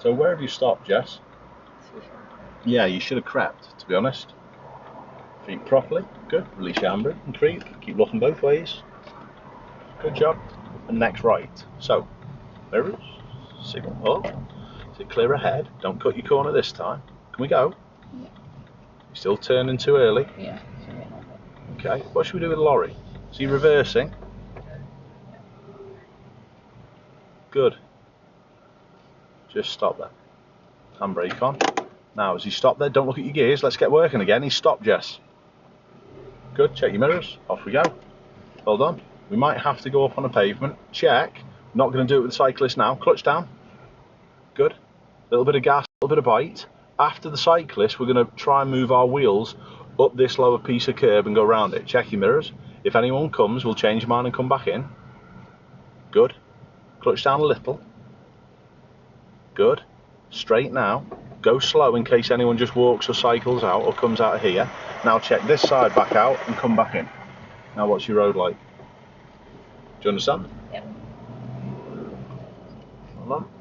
So where have you stopped, Jess? Yeah, you should have crept, to be honest. Feet properly. Good. Release your handbrake and creep. Keep looking both ways. Good job. And next right. So, mirrors. Signal up. Sit clear ahead. Don't cut your corner this time. Can we go? Yeah. You're still turning too early? Yeah. Okay. What should we do with Lorry? Is he reversing? Good. Just stop there. Handbrake on. Now, as he stopped there, don't look at your gears. Let's get working again. He's stopped, Jess. Good. Check your mirrors. Off we go. Well done. We might have to go up on a pavement. Check. Not going to do it with the cyclist now. Clutch down. Good. A little bit of gas, a little bit of bite. After the cyclist, we're going to try and move our wheels up this lower piece of curb and go around it. Check your mirrors. If anyone comes, we'll change mine and come back in. Good. Clutch down a little. Good. Straight now. Go slow in case anyone just walks or cycles out or comes out of here. Now check this side back out and come back in. Now what's your road like? Do you understand? Yep. Well done.